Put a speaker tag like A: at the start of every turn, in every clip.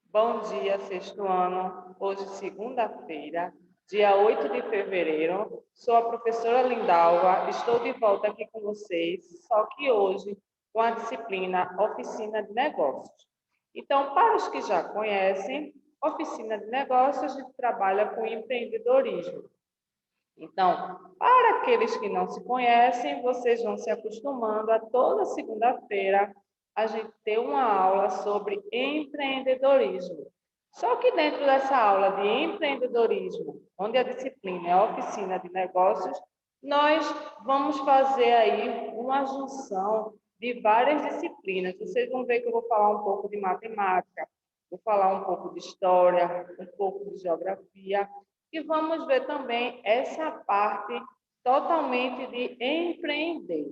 A: Bom dia, sexto ano. Hoje, segunda-feira, dia 8 de fevereiro. Sou a professora Lindalva. Estou de volta aqui com vocês, só que hoje com a disciplina Oficina de Negócios. Então, para os que já conhecem, Oficina de Negócios, a gente trabalha com empreendedorismo. Então, para aqueles que não se conhecem, vocês vão se acostumando a toda segunda-feira a gente ter uma aula sobre empreendedorismo. Só que dentro dessa aula de empreendedorismo, onde a disciplina é a oficina de negócios, nós vamos fazer aí uma junção de várias disciplinas. Vocês vão ver que eu vou falar um pouco de matemática, vou falar um pouco de história, um pouco de geografia, e vamos ver também essa parte totalmente de empreender.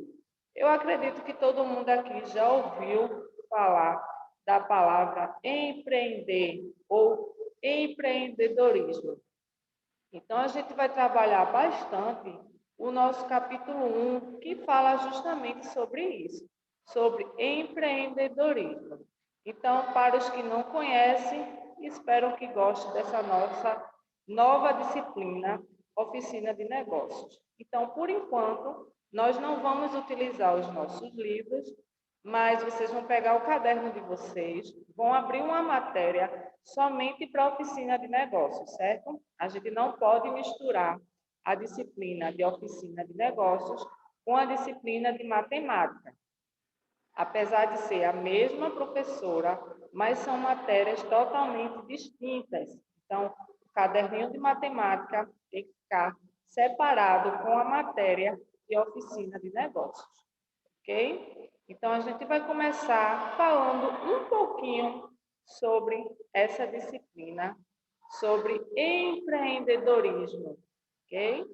A: Eu acredito que todo mundo aqui já ouviu falar da palavra empreender ou empreendedorismo. Então, a gente vai trabalhar bastante o nosso capítulo 1, que fala justamente sobre isso, sobre empreendedorismo. Então, para os que não conhecem, espero que gostem dessa nossa nova disciplina, Oficina de Negócios. Então, por enquanto, nós não vamos utilizar os nossos livros, mas vocês vão pegar o caderno de vocês, vão abrir uma matéria somente para a oficina de negócios, certo? A gente não pode misturar a disciplina de oficina de negócios com a disciplina de matemática. Apesar de ser a mesma professora, mas são matérias totalmente distintas. Então, o caderninho de matemática tem que ficar separado com a matéria de oficina de negócios, ok? Então, a gente vai começar falando um pouquinho sobre essa disciplina, sobre empreendedorismo, ok?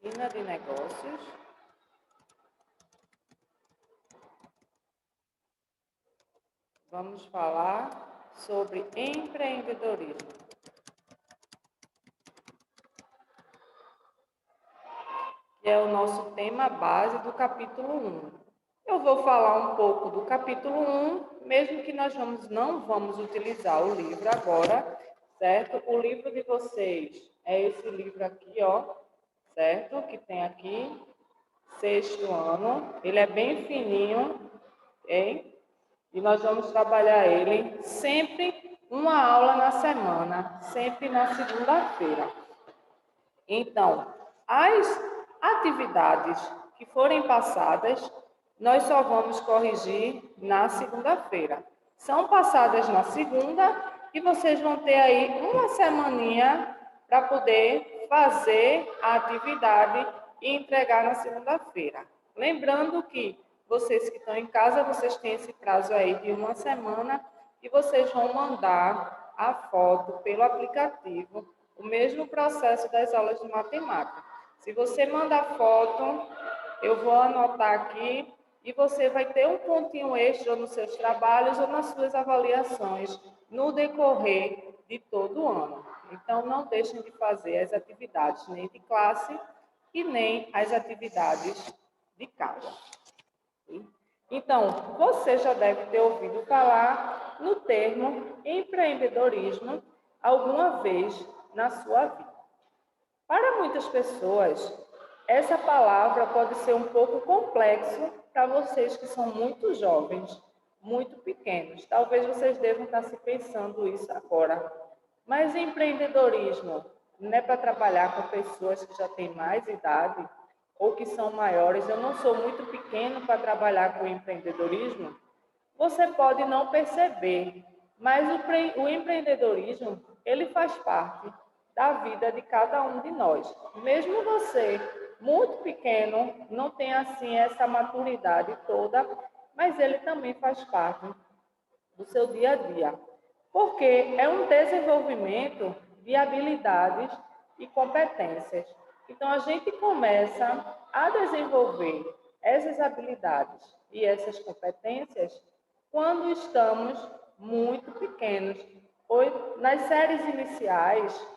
A: Oficina de negócios. Vamos falar sobre empreendedorismo, que é o nosso tema base do capítulo 1. Eu vou falar um pouco do capítulo 1, mesmo que nós não vamos utilizar o livro agora, certo? O livro de vocês é esse livro aqui, ó, certo? Que tem aqui, sexto ano. Ele é bem fininho, ok? E nós vamos trabalhar ele sempre uma aula na semana, sempre na segunda-feira. Então, as atividades que forem passadas, nós só vamos corrigir na segunda-feira. São passadas na segunda e vocês vão ter aí uma semaninha para poder fazer a atividade e entregar na segunda-feira. Lembrando que vocês que estão em casa, vocês têm esse prazo aí de uma semana e vocês vão mandar a foto pelo aplicativo, o mesmo processo das aulas de matemática. Se você mandar foto, eu vou anotar aqui e você vai ter um pontinho extra nos seus trabalhos ou nas suas avaliações no decorrer de todo o ano. Então, não deixem de fazer as atividades nem de classe e nem as atividades de casa. Então, você já deve ter ouvido falar no termo empreendedorismo alguma vez na sua vida. Para muitas pessoas, essa palavra pode ser um pouco complexo para vocês que são muito jovens, muito pequenos. Talvez vocês devam estar se pensando isso agora. Mas empreendedorismo não é para trabalhar com pessoas que já têm mais idade ou que são maiores. Eu não sou muito pequeno para trabalhar com empreendedorismo. Você pode não perceber, mas o empreendedorismo, ele faz parte da vida de cada um de nós. Mesmo você, muito pequeno, não tem assim essa maturidade toda, mas ele também faz parte do seu dia a dia. Porque é um desenvolvimento de habilidades e competências. Então, a gente começa a desenvolver essas habilidades e essas competências quando estamos muito pequenos. Nas séries iniciais,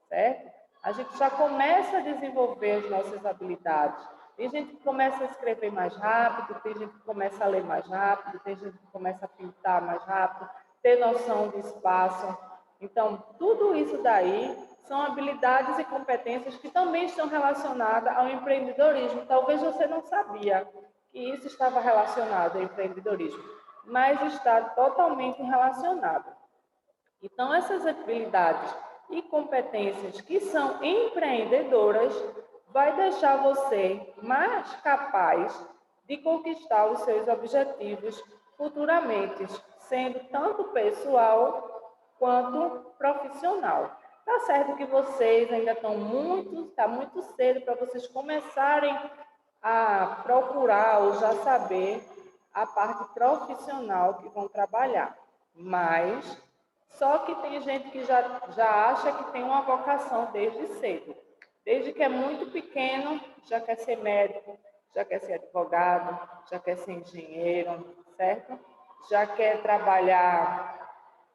A: certo? A gente já começa a desenvolver as nossas habilidades. Tem gente que começa a escrever mais rápido, tem gente que começa a ler mais rápido, tem gente que começa a pintar mais rápido, ter noção de espaço. Então, tudo isso daí são habilidades e competências que também estão relacionadas ao empreendedorismo. Talvez você não sabia que isso estava relacionado ao empreendedorismo, mas está totalmente relacionado. Então, essas habilidades e competências que são empreendedoras vai deixar você mais capaz de conquistar os seus objetivos futuramente, sendo tanto pessoal quanto profissional. Tá certo que vocês ainda está muito cedo para vocês começarem a procurar ou já saber a parte profissional que vão trabalhar, mas só que tem gente que já acha que tem uma vocação desde cedo. Desde que é muito pequeno, já quer ser médico, já quer ser advogado, já quer ser engenheiro, certo? Já quer trabalhar,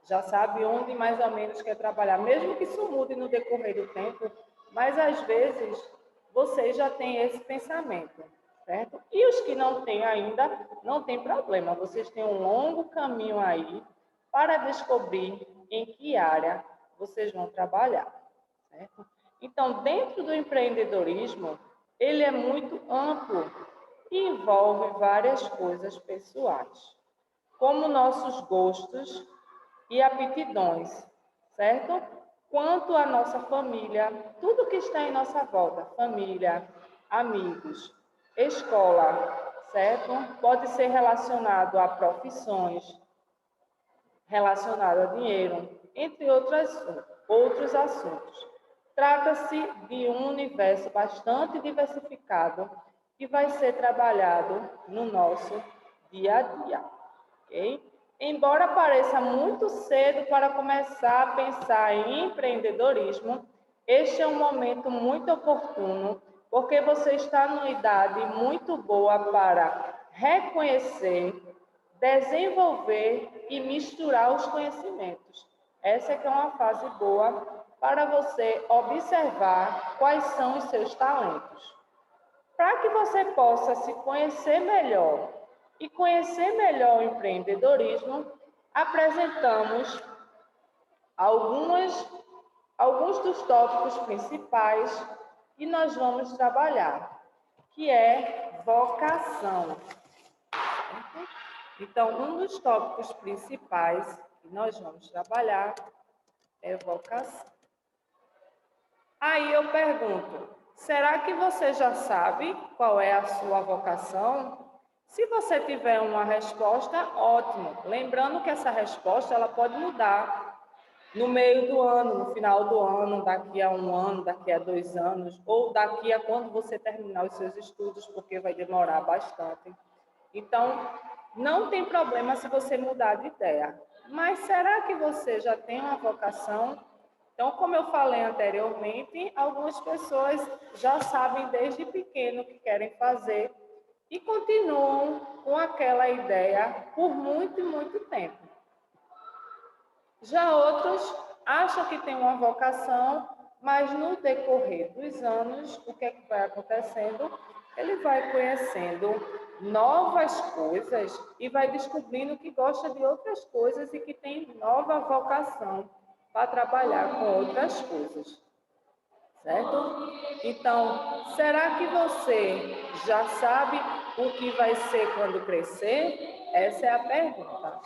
A: já sabe onde mais ou menos quer trabalhar, mesmo que isso mude no decorrer do tempo, mas às vezes vocês já têm esse pensamento, certo? E os que não têm ainda, não tem problema, vocês têm um longo caminho aí para descobrir em que área vocês vão trabalhar, certo? Então, dentro do empreendedorismo, ele é muito amplo e envolve várias coisas pessoais, como nossos gostos e aptidões, certo? Quanto à nossa família, tudo que está em nossa volta, família, amigos, escola, certo? Pode ser relacionado a profissões, relacionado a dinheiro, entre outros assuntos. Trata-se de um universo bastante diversificado que vai ser trabalhado no nosso dia a dia, ok? Embora pareça muito cedo para começar a pensar em empreendedorismo, este é um momento muito oportuno, porque você está numa idade muito boa para reconhecer, desenvolver e misturar os conhecimentos. Essa é que é uma fase boa para você observar quais são os seus talentos. Para que você possa se conhecer melhor e conhecer melhor o empreendedorismo, apresentamos alguns dos tópicos principais que nós vamos trabalhar, que é vocação. Então, um dos tópicos principais que nós vamos trabalhar é vocação. Aí eu pergunto, será que você já sabe qual é a sua vocação? Se você tiver uma resposta, ótimo. Lembrando que essa resposta ela pode mudar no meio do ano, no final do ano, daqui a um ano, daqui a 2 anos, ou daqui a quando você terminar os seus estudos, porque vai demorar bastante. Então, não tem problema se você mudar de ideia. Mas será que você já tem uma vocação? Então, como eu falei anteriormente, algumas pessoas já sabem desde pequeno o que querem fazer e continuam com aquela ideia por muito e muito tempo. Já outros acham que tem uma vocação, mas no decorrer dos anos, o que é que vai acontecendo? Ele vai conhecendo novas coisas e vai descobrindo que gosta de outras coisas e que tem nova vocação para trabalhar com outras coisas, certo? Então, será que você já sabe o que vai ser quando crescer? Essa é a pergunta.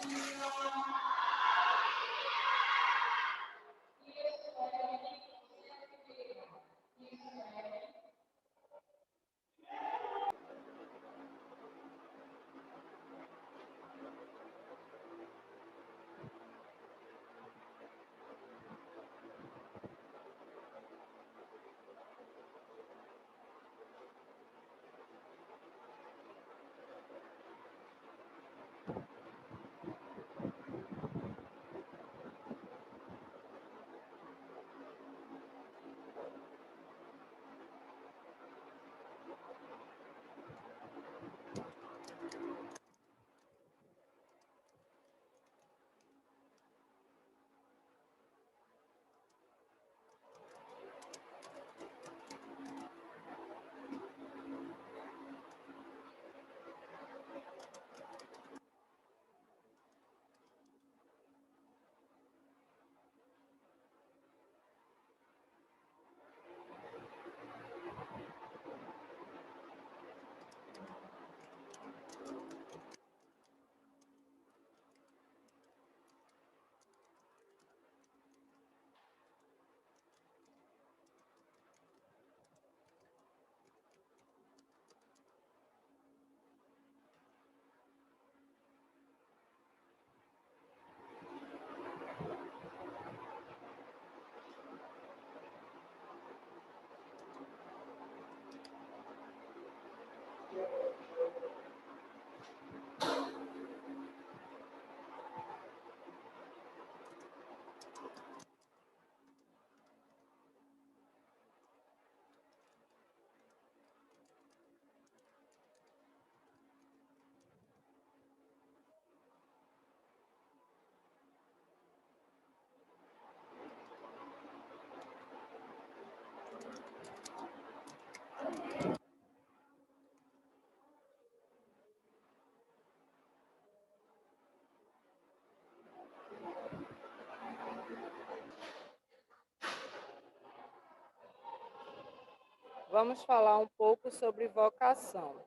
A: Vamos falar um pouco sobre vocação.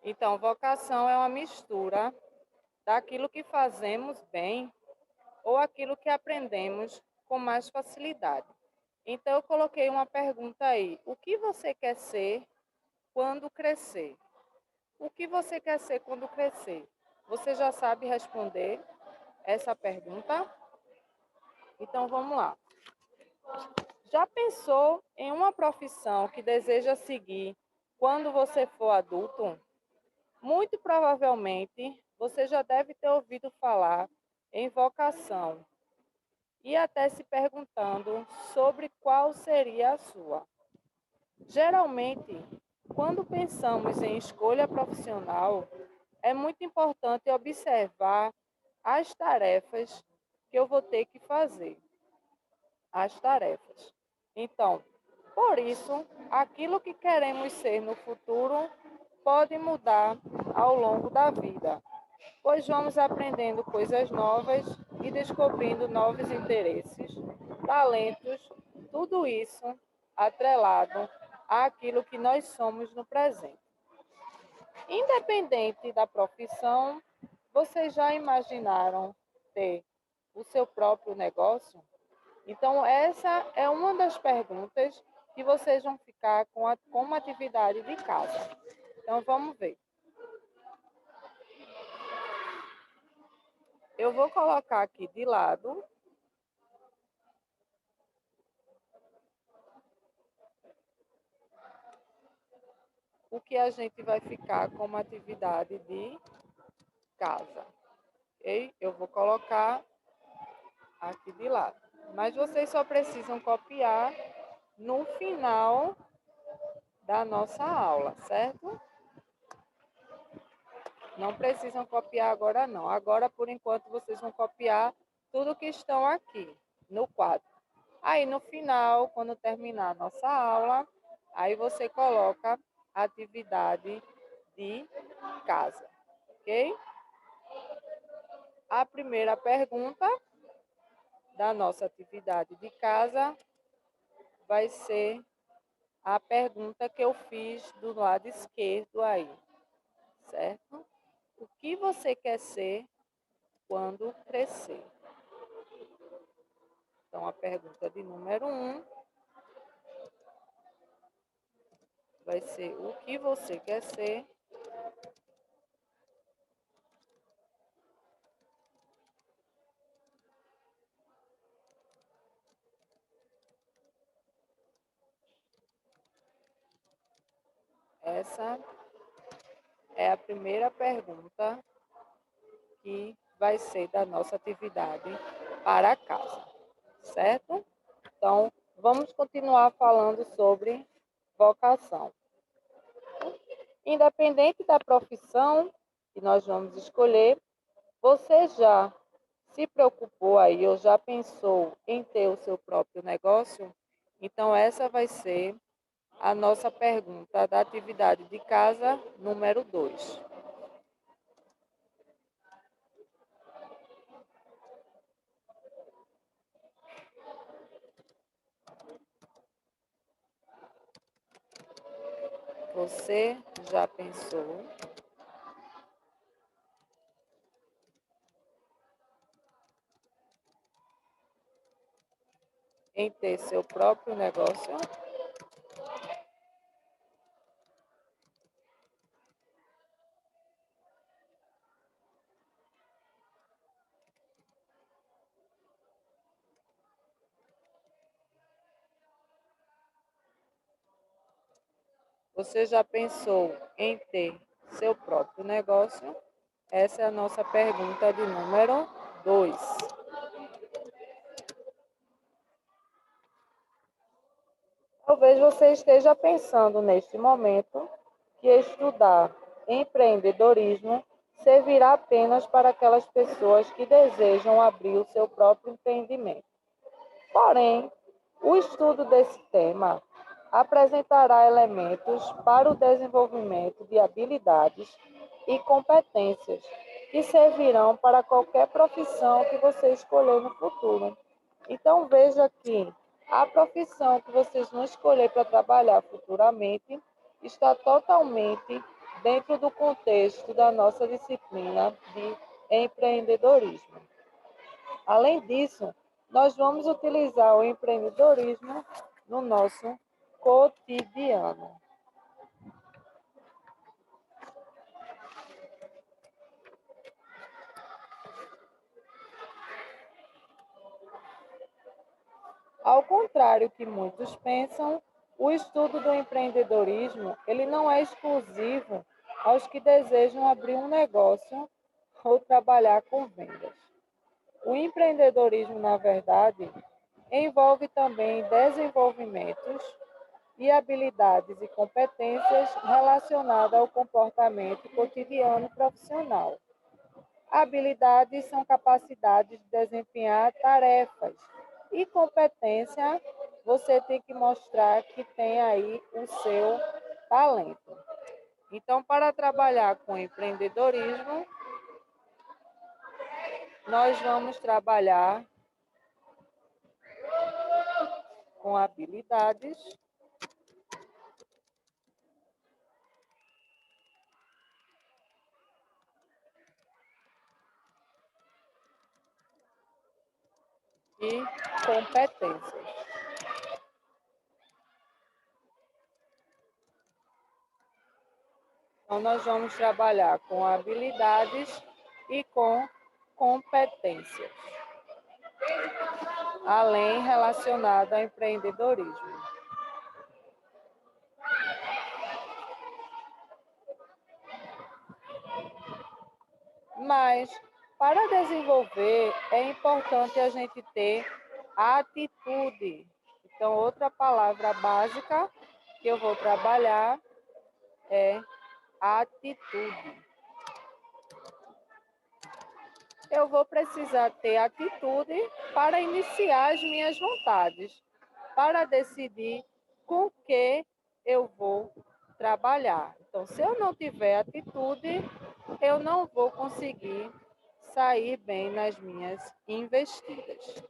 A: Então, vocação é uma mistura daquilo que fazemos bem ou aquilo que aprendemos com mais facilidade. Então, eu coloquei uma pergunta aí: o que você quer ser quando crescer? O que você quer ser quando crescer? Você já sabe responder essa pergunta? Então, vamos lá. Já pensou em uma profissão que deseja seguir quando você for adulto? Muito provavelmente você já deve ter ouvido falar em vocação e até se perguntando sobre qual seria a sua. Geralmente, quando pensamos em escolha profissional, é muito importante observar as tarefas que eu vou ter que fazer. As tarefas. Então, por isso, aquilo que queremos ser no futuro pode mudar ao longo da vida, pois vamos aprendendo coisas novas e descobrindo novos interesses, talentos, tudo isso atrelado àquilo que nós somos no presente. Independente da profissão, vocês já imaginaram ter o seu próprio negócio? Então, essa é uma das perguntas que vocês vão ficar com uma atividade de casa. Então, vamos ver. Eu vou colocar aqui de lado o que a gente vai ficar como atividade de casa. Ok? Eu vou colocar aqui de lado. Mas vocês só precisam copiar no final da nossa aula, certo? Não precisam copiar agora, não. Agora, por enquanto, vocês vão copiar tudo que estão aqui no quadro. Aí, no final, quando terminar a nossa aula, aí você coloca a atividade de casa, ok? A primeira pergunta da nossa atividade de casa vai ser a pergunta que eu fiz do lado esquerdo aí, certo? O que você quer ser quando crescer? Então, a pergunta de número 1 vai ser: o que você quer ser Essa é a primeira pergunta que vai ser da nossa atividade para casa, certo? Então, vamos continuar falando sobre vocação. Independente da profissão que nós vamos escolher, você já se preocupou aí ou já pensou em ter o seu próprio negócio? Então, essa vai ser a nossa pergunta da atividade de casa número 2. Você já pensou em ter seu próprio negócio? Você já pensou em ter seu próprio negócio? Essa é a nossa pergunta de número 2. Talvez você esteja pensando neste momento que estudar empreendedorismo servirá apenas para aquelas pessoas que desejam abrir o seu próprio empreendimento. Porém, o estudo desse tema apresentará elementos para o desenvolvimento de habilidades e competências que servirão para qualquer profissão que você escolher no futuro. Então, veja que a profissão que vocês vão escolher para trabalhar futuramente está totalmente dentro do contexto da nossa disciplina de empreendedorismo. Além disso, nós vamos utilizar o empreendedorismo no nosso cotidiano. Ao contrário que muitos pensam, o estudo do empreendedorismo, ele não é exclusivo aos que desejam abrir um negócio ou trabalhar com vendas. O empreendedorismo, na verdade, envolve também desenvolvimentos e habilidades e competências relacionadas ao comportamento cotidiano profissional. Habilidades são capacidades de desempenhar tarefas e competência você tem que mostrar que tem aí o seu talento. Então, para trabalhar com empreendedorismo, nós vamos trabalhar com habilidades e competências. Então, nós vamos trabalhar com habilidades e com competências, além relacionado ao empreendedorismo. Mas, para desenvolver, é importante a gente ter atitude. Então, outra palavra básica que eu vou trabalhar é atitude. Eu vou precisar ter atitude para iniciar as minhas vontades, para decidir com que eu vou trabalhar. Então, se eu não tiver atitude, eu não vou conseguir sair bem nas minhas investidas.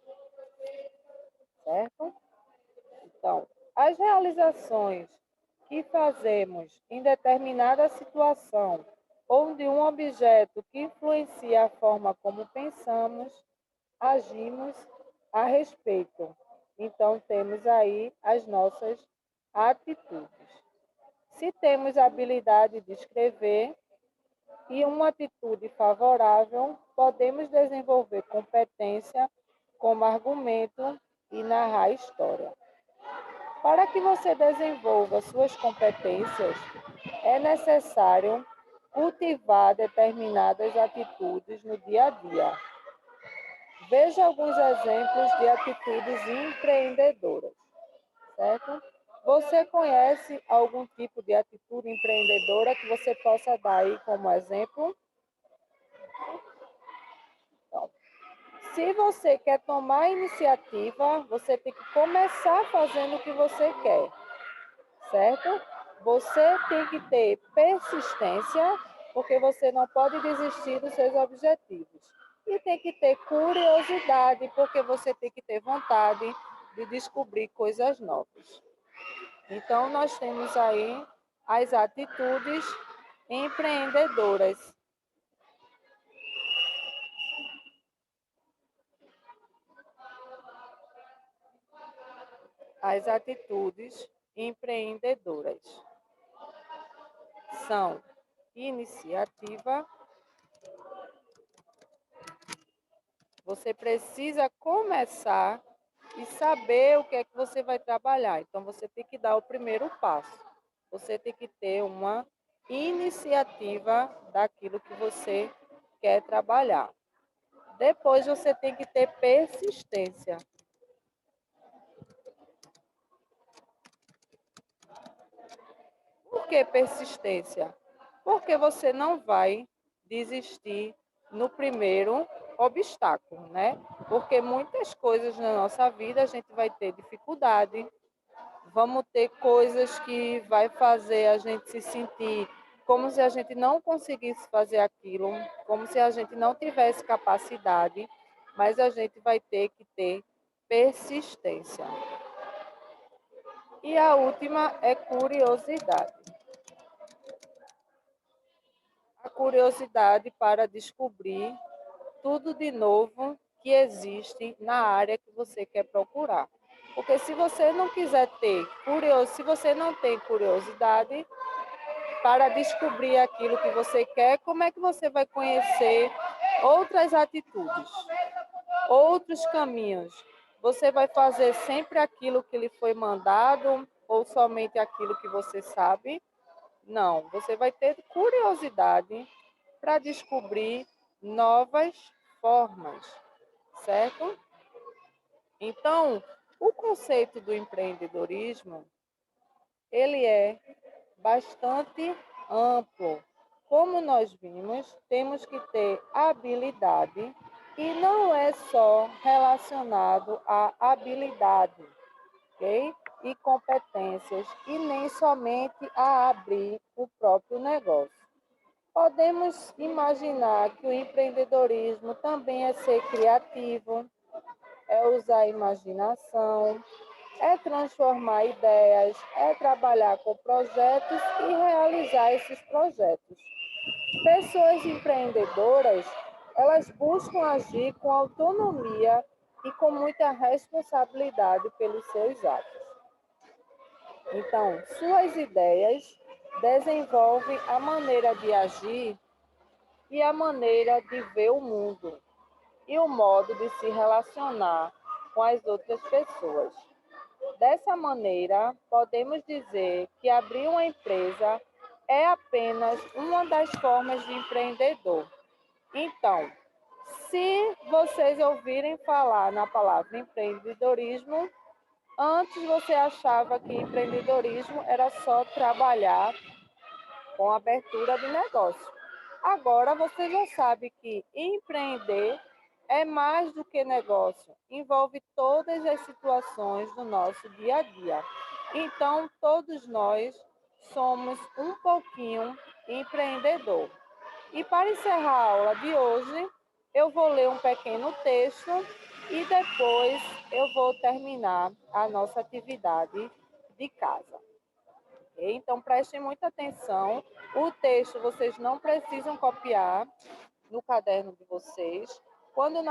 A: Certo? Então, as realizações que fazemos em determinada situação ou de um objeto que influencia a forma como pensamos, agimos a respeito. Então, temos aí as nossas atitudes. Se temos a habilidade de escrever e uma atitude favorável, podemos desenvolver competência como argumento e narrar história. Para que você desenvolva suas competências, é necessário cultivar determinadas atitudes no dia a dia. Veja alguns exemplos de atitudes empreendedoras, certo? Você conhece algum tipo de atitude empreendedora que você possa dar aí como exemplo? Então, se você quer tomar iniciativa, você tem que começar fazendo o que você quer, certo? Você tem que ter persistência, porque você não pode desistir dos seus objetivos. E tem que ter curiosidade, porque você tem que ter vontade de descobrir coisas novas. Então, nós temos aí as atitudes empreendedoras. As atitudes empreendedoras são iniciativa. Você precisa começar e saber o que é que você vai trabalhar. Então, você tem que dar o primeiro passo. Você tem que ter uma iniciativa daquilo que você quer trabalhar. Depois você tem que ter persistência. Por que persistência? Porque você não vai desistir no primeiro obstáculo, né? Porque muitas coisas na nossa vida a gente vai ter dificuldade, vamos ter coisas que vai fazer a gente se sentir como se a gente não conseguisse fazer aquilo, como se a gente não tivesse capacidade, mas a gente vai ter que ter persistência. E a última é curiosidade. A curiosidade para descobrir tudo de novo que existe na área que você quer procurar. Porque se você não quiser ter curiosidade, se você não tem curiosidade para descobrir aquilo que você quer, como é que você vai conhecer outras atitudes, outros caminhos? Você vai fazer sempre aquilo que lhe foi mandado ou somente aquilo que você sabe? Não, você vai ter curiosidade para descobrir novas formas, certo? Então, o conceito do empreendedorismo, ele é bastante amplo. Como nós vimos, temos que ter habilidade e não é só relacionado à habilidade, ok? E competências, e nem somente a abrir o próprio negócio. Podemos imaginar que o empreendedorismo também é ser criativo, é usar a imaginação, é transformar ideias, é trabalhar com projetos e realizar esses projetos. Pessoas empreendedoras, elas buscam agir com autonomia e com muita responsabilidade pelos seus atos. Então, suas ideias desenvolvem a maneira de agir e a maneira de ver o mundo e o modo de se relacionar com as outras pessoas. Dessa maneira, podemos dizer que abrir uma empresa é apenas uma das formas de empreendedor. Então, se vocês ouvirem falar na palavra empreendedorismo, antes você achava que empreendedorismo era só trabalhar com abertura de negócio. Agora você já sabe que empreender é mais do que negócio, envolve todas as situações do nosso dia a dia. Então, todos nós somos um pouquinho empreendedor. E para encerrar a aula de hoje, eu vou ler um pequeno texto e depois eu vou terminar a nossa atividade de casa. Então, prestem muita atenção. O texto vocês não precisam copiar no caderno de vocês. Quando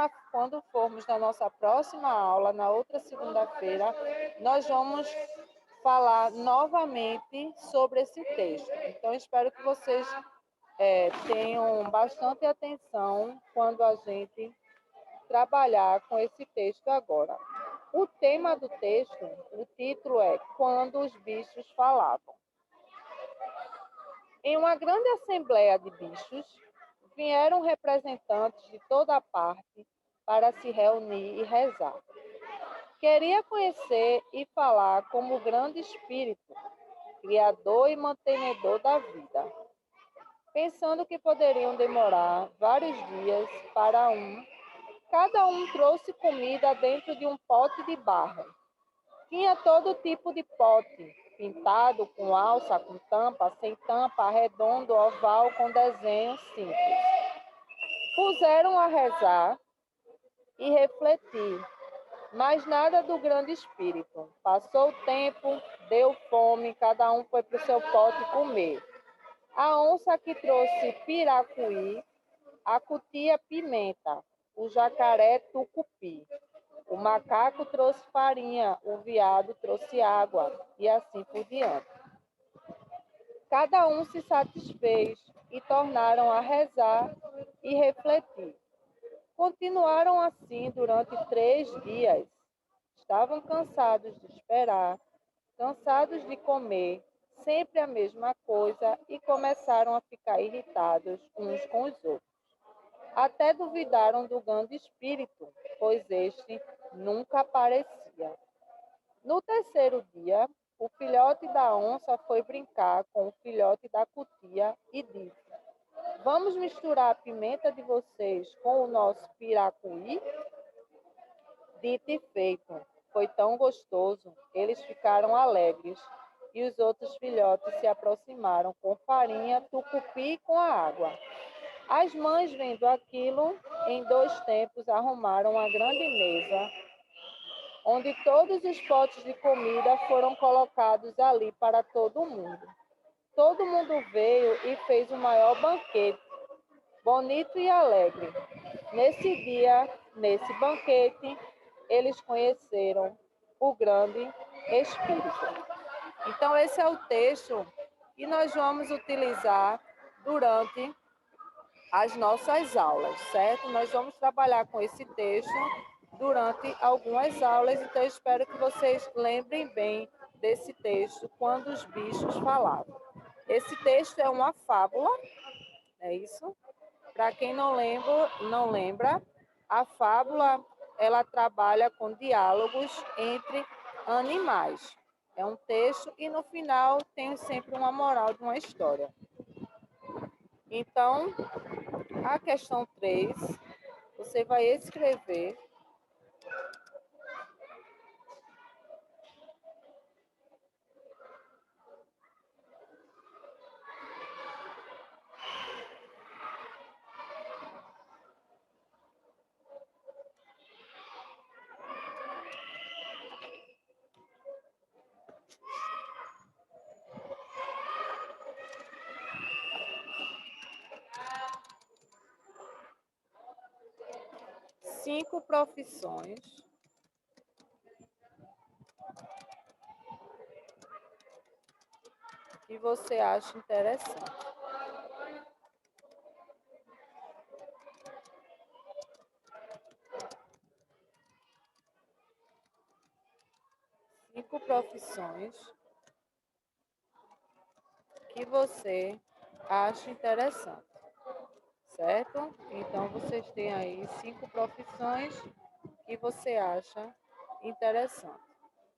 A: formos na nossa próxima aula, na outra segunda-feira, nós vamos falar novamente sobre esse texto. Então, espero que vocês tenham bastante atenção quando a gente trabalhar com esse texto agora. O tema do texto, o título é Quando os Bichos Falavam. Em uma grande assembleia de bichos, vieram representantes de toda parte para se reunir e rezar. Queria conhecer e falar como o grande espírito, criador e mantenedor da vida. Pensando que poderiam demorar vários dias para cada um trouxe comida dentro de um pote de barro. Tinha todo tipo de pote, pintado, com alça, com tampa, sem tampa, redondo, oval, com desenho simples. Puseram a rezar e refletir, mas nada do grande espírito. Passou o tempo, deu fome, cada um foi para o seu pote comer. A onça que trouxe piracuí, a cutia pimenta, o jacaré tucupi. O macaco trouxe farinha, o veado trouxe água, e assim por diante. Cada um se satisfez e tornaram a rezar e refletir. Continuaram assim durante 3 dias. Estavam cansados de esperar, cansados de comer, sempre a mesma coisa e começaram a ficar irritados uns com os outros. Até duvidaram do grande espírito, pois este nunca aparecia. No terceiro dia, o filhote da onça foi brincar com o filhote da cutia e disse: Vamos misturar a pimenta de vocês com o nosso piracuí? Dito e feito. Foi tão gostoso, eles ficaram alegres e os outros filhotes se aproximaram com farinha, tucupi e com a água. As mães, vendo aquilo, em 2 tempos arrumaram uma grande mesa, onde todos os potes de comida foram colocados ali para todo mundo. Todo mundo veio e fez o maior banquete, bonito e alegre. Nesse dia, nesse banquete, eles conheceram o grande Espírito. Então, esse é o texto que nós vamos utilizar durante as nossas aulas, certo? Nós vamos trabalhar com esse texto durante algumas aulas, então eu espero que vocês lembrem bem desse texto quando os bichos falavam. Esse texto é uma fábula, é isso? Para quem não lembra, a fábula ela trabalha com diálogos entre animais. É um texto e no final tem sempre uma moral de uma história. Então, a questão 3, você vai escrever cinco profissões que você acha interessante. Cinco profissões que você acha interessante, certo? Então, vocês têm aí 5 profissões que você acha interessante.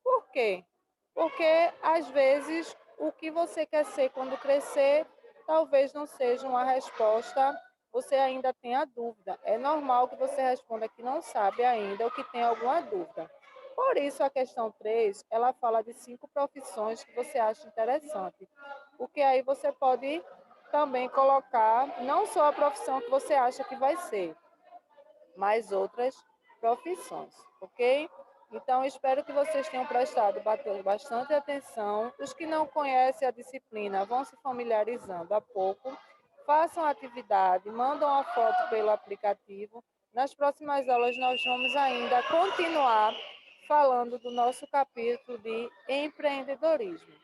A: Por quê? Porque, às vezes, o que você quer ser quando crescer, talvez não seja uma resposta, você ainda tenha dúvida. É normal que você responda que não sabe ainda ou que tem alguma dúvida. Por isso, a questão 3, ela fala de 5 profissões que você acha interessante. Porque aí você pode também colocar não só a profissão que você acha que vai ser, mas outras profissões, ok? Então, espero que vocês tenham prestado bastante atenção. Os que não conhecem a disciplina vão se familiarizando a pouco. Façam a atividade, mandam a foto pelo aplicativo. Nas próximas aulas, nós vamos ainda continuar falando do nosso capítulo de empreendedorismo.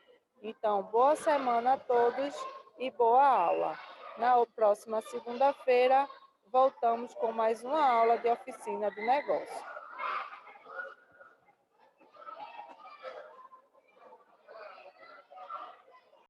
A: Então, boa semana a todos e boa aula. Na próxima segunda-feira, voltamos com mais uma aula de oficina de negócio.